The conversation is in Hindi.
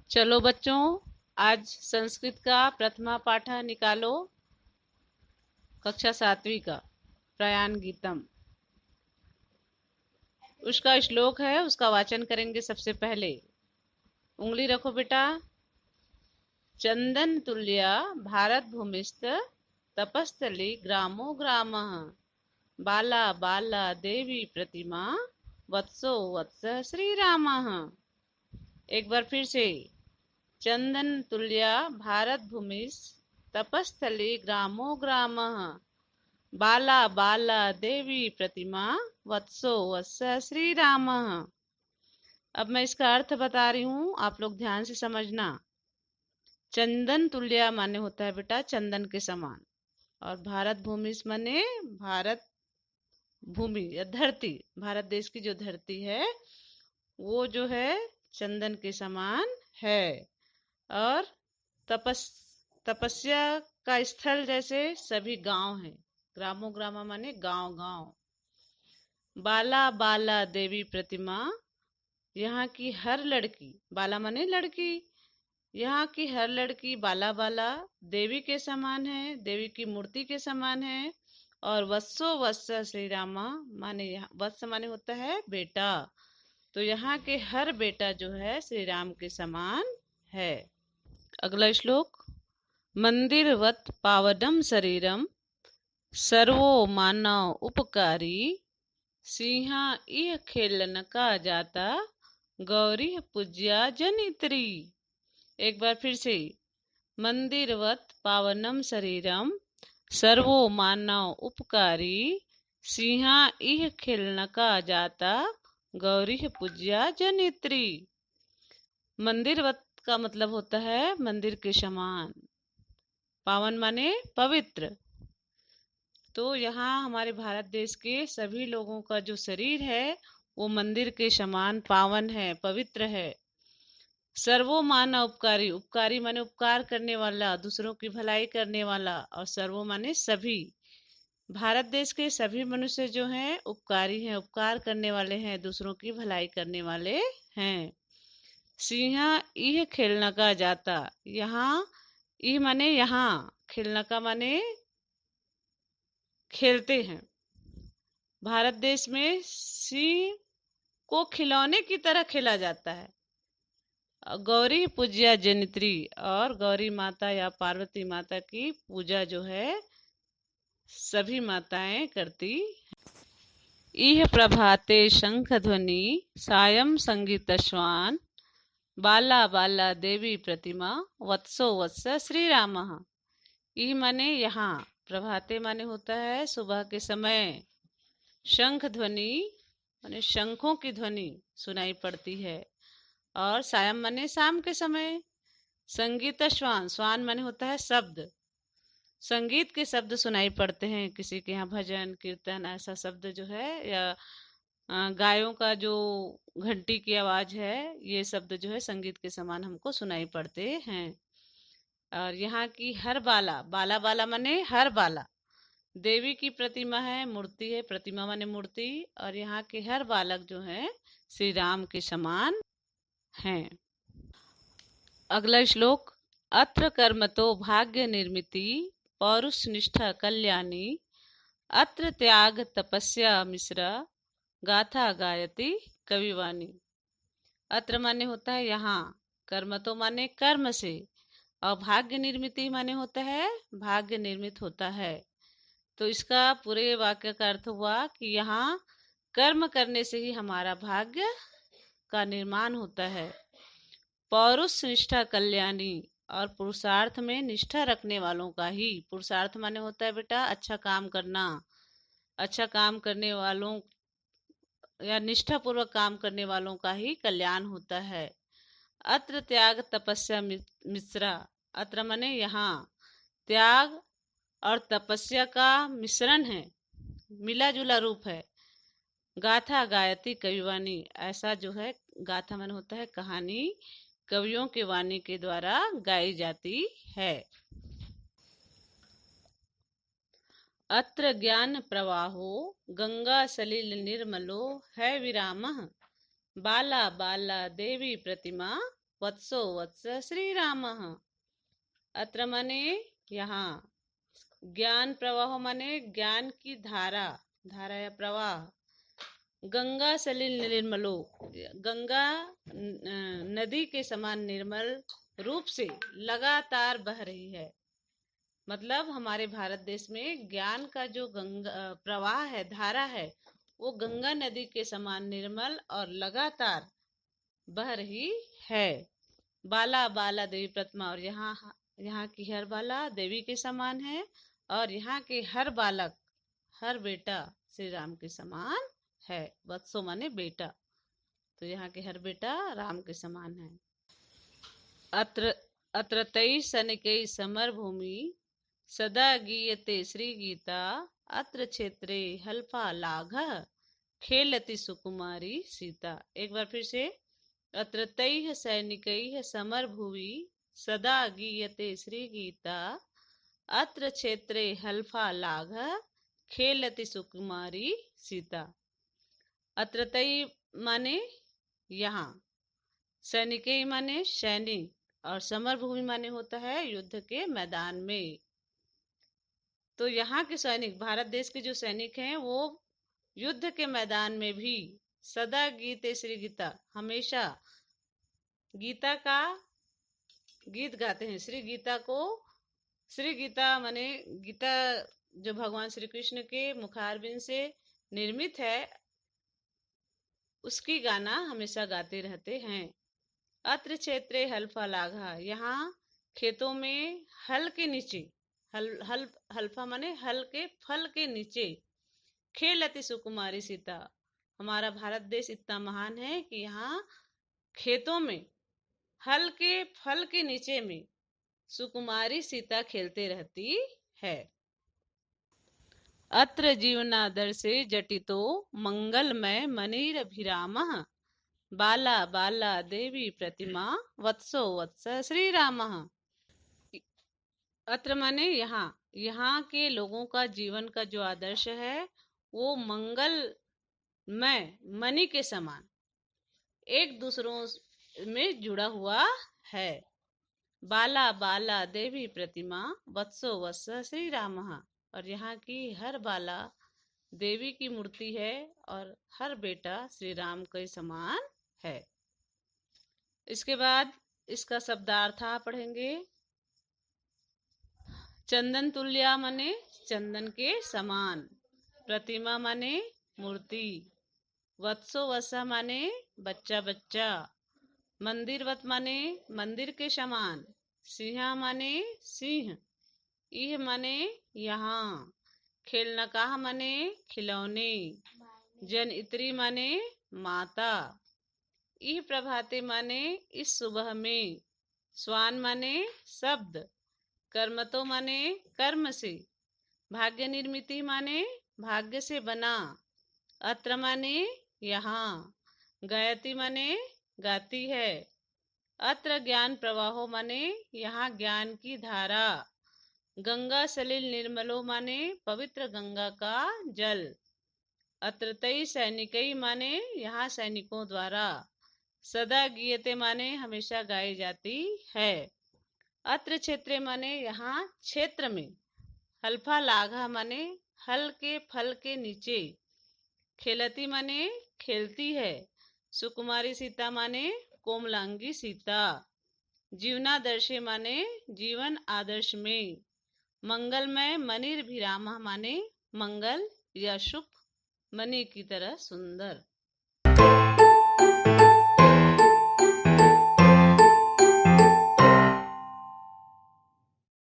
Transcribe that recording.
चलो बच्चों, आज संस्कृत का प्रथमा पाठ निकालो, कक्षा 7वीं का प्रयाण गीतम। उसका श्लोक है, उसका वाचन करेंगे। सबसे पहले उंगली रखो बेटा। चंदन तुल्या भारत भूमिस्थ तपस्थली ग्रामो ग्रामः बाला बाला देवी प्रतिमा वत्सो वत्स श्री रामः। एक बार फिर से। चंदन तुल्या भारत भूमिस्थ तपस्थली ग्रामो ग्रामः बाला बाला देवी प्रतिमा वत्सो वत्स श्री रामः। अब मैं इसका अर्थ बता रही हूँ, आप लोग ध्यान से समझना। चंदन तुल्य माने होता है बेटा चंदन के समान, और भारत भूमि माने भारत भूमि या धरती, भारत देश की जो धरती है वो जो है चंदन के समान है। और तपस्या का स्थल जैसे सभी गांव हैं, ग्रामो ग्रामा माने गांव गांव। बाला बाला देवी प्रतिमा, यहाँ की हर लड़की, बाला माने लड़की, यहाँ की हर लड़की बाला बाला देवी के समान है, देवी की मूर्ति के समान है। और वत्सो वत्स श्री रामा माने, वत्स माने होता है बेटा, तो यहाँ के हर बेटा जो है श्री राम के समान है। अगला श्लोक। मंदिरवत पावनम शरीरम सर्वो मानव उपकारी सिंहा इह खेलन का जाता गौरी पूज्या जनित्री। एक बार फिर से। मंदिरवत पावनम शरीरम सर्वो मानव उपकारी सिंहा इह खेलन का जाता गौरी पूज्या जनित्री। मंदिरवत का मतलब होता है मंदिर के समान, पावन माने पवित्र। तो यहाँ हमारे भारत देश के सभी लोगों का जो शरीर है वो मंदिर के समान पावन है, पवित्र है। सर्वो मानव उपकारी, उपकारी माने उपकार करने वाला, दूसरों की भलाई करने वाला, और सर्वो माने सभी। भारत देश के सभी मनुष्य जो हैं उपकारी हैं, उपकार करने वाले हैं, दूसरों की भलाई करने वाले हैं। सिंहा इह खेलना का जाता, यहाँ इह माने यहाँ, खेलना का माने खेलते हैं। भारत देश में सिंह को खिलौने की तरह खेला जाता है। गौरी पूज्या जनित्री, और गौरी माता या पार्वती माता की पूजा जो है सभी माताएं करती। इह प्रभाते शंख ध्वनि सायं संगीत श्वान बाला बाला देवी प्रतिमा वत्सो वत्स श्री रामः। इह माने यहाँ, प्रभाते माने होता है सुबह के समय, शंख ध्वनि माने शंखों की ध्वनि सुनाई पड़ती है। और सायं माने शाम के समय, संगीत श्वान, श्वान माने होता है शब्द, संगीत के शब्द सुनाई पड़ते हैं। किसी के यहाँ भजन कीर्तन ऐसा शब्द जो है, या गायों का जो घंटी की आवाज है, ये शब्द जो है संगीत के समान हमको सुनाई पड़ते हैं। और यहाँ की हर बाला, बाला बाला माने हर बाला, देवी की प्रतिमा है, मूर्ति है, प्रतिमा माने मूर्ति, और यहाँ के हर बालक जो है श्री राम के समान हैं। अगला श्लोक। अत्र कर्मतो भाग्य निर्मिति पौरुष निष्ठा कल्याणी अत्र त्याग तपस्या मिश्रा गाथा गायती कविवाणी। अत्र माने होता है यहाँ, कर्मतो माने कर्म से, और भाग्य निर्मिति माने होता है भाग्य निर्मित होता है। तो इसका पूरे वाक्य का अर्थ हुआ कि यहाँ कर्म करने से ही हमारा भाग्य का निर्माण होता है। पौरुष निष्ठा कल्याणी, और पुरुषार्थ में निष्ठा रखने वालों का ही, पुरुषार्थ माने होता है बेटा अच्छा काम करना, अच्छा काम करने वालों या निष्ठा पूर्वक काम करने वालों का ही कल्याण होता है। अत्र त्याग तपस्या मिश्रा, अत्र माने यहाँ, त्याग और तपस्या का मिश्रण है, मिला जुला रूप है। गाथा गायती कविवाणी, ऐसा जो है गाथा मन होता है कहानी, कवियों के वाणी के द्वारा गाई जाती है। अत्र ज्ञान प्रवाहो गंगा सलिल निर्मलो है विरामः, बाला बाला देवी प्रतिमा वत्सो वत्स श्री रामः। अत्र माने यहाँ, ज्ञान प्रवाह माने ज्ञान की धारा, धारा या प्रवाह, गंगा सलिल निर्मलो, गंगा नदी के समान निर्मल रूप से लगातार बह रही है। मतलब हमारे भारत देश में ज्ञान का जो गंगा प्रवाह है, धारा है, वो गंगा नदी के समान निर्मल और लगातार बह रही है। बाला बाला देवी प्रतिमा, और यहाँ की हर बाला देवी के समान है, और यहाँ के हर बालक, हर बेटा श्री राम के समान है। वत्सो माने बेटा, तो यहाँ के हर बेटा राम के समान है। अत्र अत्रतै सनिकै समर भूमि सदा गीयते श्री गीता, अत्र क्षेत्रे हल्फा लाघः खेलति सुकुमारी सीता। एक बार फिर से, अत्रतैः सैनिकैः समर भुवि सदा गीयते श्री गीता, अत्र क्षेत्रे हल्फा लाघः खेलति सुकुमारी सीता। अत्रतै माने यहाँ, सैनिकै माने सैनिक, और समर भूमि माने होता है युद्ध के मैदान में। तो यहाँ के सैनिक, भारत देश के जो सैनिक हैं, वो युद्ध के मैदान में भी सदा गीते श्री गीता, हमेशा गीता का गीत गाते हैं। श्री गीता को, श्री गीता माने गीता जो भगवान श्री कृष्ण के मुखारबिंद से निर्मित है, उसकी गाना हमेशा गाते रहते हैं। अत्र क्षेत्रे हल्फा लाघा, यहाँ खेतों में हल के नीचे, हल्फा माने हल के फल के नीचे, खेलति सुकुमारी सीता। हमारा भारत देश इतना महान है कि यहाँ खेतों में हल के फल के नीचे में सुकुमारी सीता खेलते रहती है। अत्र जीवनादर्शे जटितो मंगलमय मणिरभिरामः, बाला बाला देवी प्रतिमा वत्सो वत्स श्री रामः। अत्र माने यहाँ, यहाँ के लोगों का जीवन का जो आदर्श है वो मंगलमय मणि के समान एक दूसरों में जुड़ा हुआ है। बाला बाला देवी प्रतिमा वत्सो वत्स श्री रामः, और यहाँ की हर बाला देवी की मूर्ति है और हर बेटा श्री राम के समान है। इसके बाद इसका शब्दार्थ पढ़ेंगे। चंदन तुल्या माने चंदन के समान, प्रतिमा माने मूर्ति, वत्सो वत्सा माने बच्चा बच्चा, मंदिरवत माने मंदिर के समान, सिंहा माने सिंह, इह माने यहाँ, खेलनकाह माने खिलौने, जन इत्री माने माता, इह प्रभाते माने इस सुबह में, स्वान माने शब्द, कर्मतो माने कर्म से, भाग्य निर्मिति माने भाग्य से बना, अत्र माने यहाँ, गायती माने गाती है, अत्र ज्ञान प्रवाहो माने यहाँ ज्ञान की धारा, गंगा सलिल निर्मलो माने पवित्र गंगा का जल, अत्रतई सैनिकई माने यहाँ सैनिकों द्वारा, सदा गीयते माने हमेशा गाई जाती है, अत्र क्षेत्रे माने यहाँ क्षेत्र में, हल्फा लाघा माने हल के फल के नीचे, खेलती माने खेलती है, सुकुमारी सीता माने कोमलांगी सीता, जीवनादर्शे माने जीवन आदर्श में, मंगलमय मणिर्भिरामः माने मंगल या सुख मणि की तरह सुंदर।